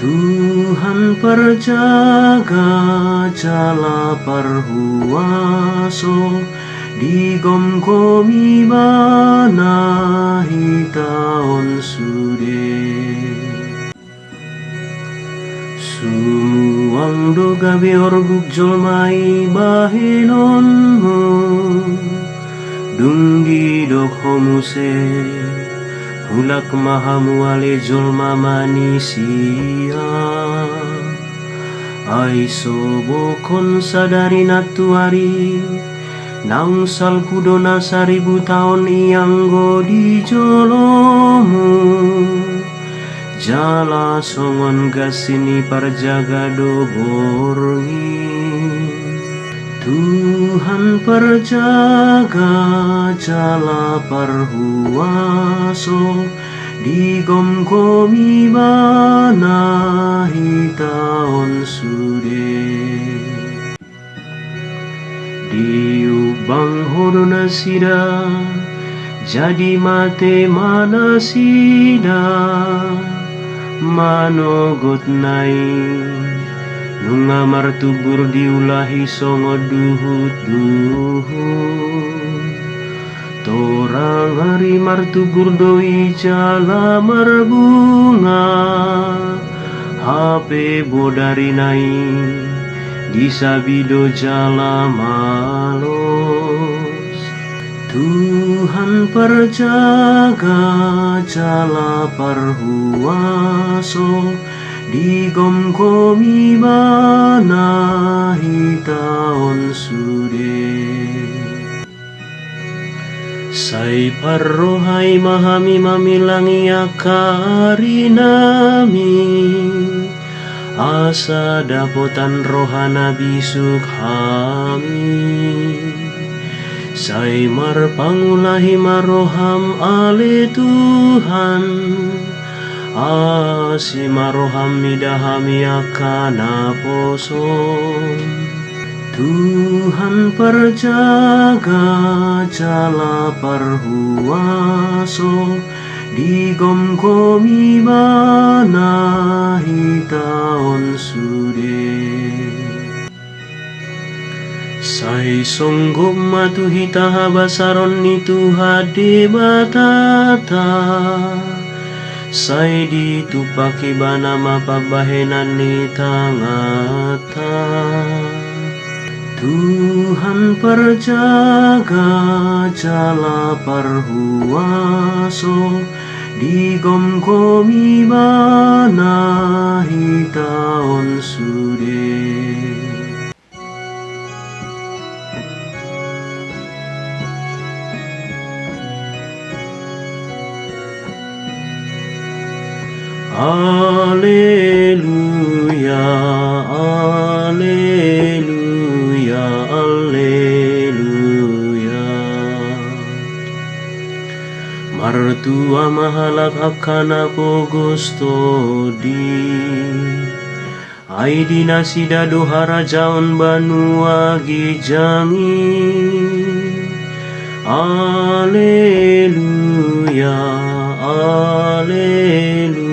Tuhan perjaga jala parhuaso di gomgomi bana hitaon sude sumuang do gabe orbuk jolmai bahenonmu dunggi dok homuse hulak mahamu ale jolma manisia ai sobokon sadari natuari naung salkudona 1000 tahun ianggo di jolomu jala songon gasini parjaga do borngi Tuhan perjaga jala parhuaso di gomgomi bana hitaon sude di ubang hodona sida jadi mate mana sida manogot nai nunga martubur diulahi songo duhut torang hari martubur doi jala marbunga HP bodari nai disabido jala malos Tuhan perjaga jala parhuaso di gomgomi bana hitaon sude sai parrohai mahami mamilangi akari nami asa dapotan rohana bisuk hami sai marpangulahi maroham ale Tuhan asi maroham midahami akana poson Tuhan perjaga jala parhuaso di gomgomi bana hitaon sude sai songgom matu hita basaron ni Tuhade batata sai ditupaki bana mapabahenan ni tangata Tuhan perjaga jala parhuaso di gomgomi bana hitaon sude Alleluia, Alleluia, Alleluia. Martua mahalak akana pogostodi Aidina sida dohara jaon banua gijangi Alleluia, Alleluia.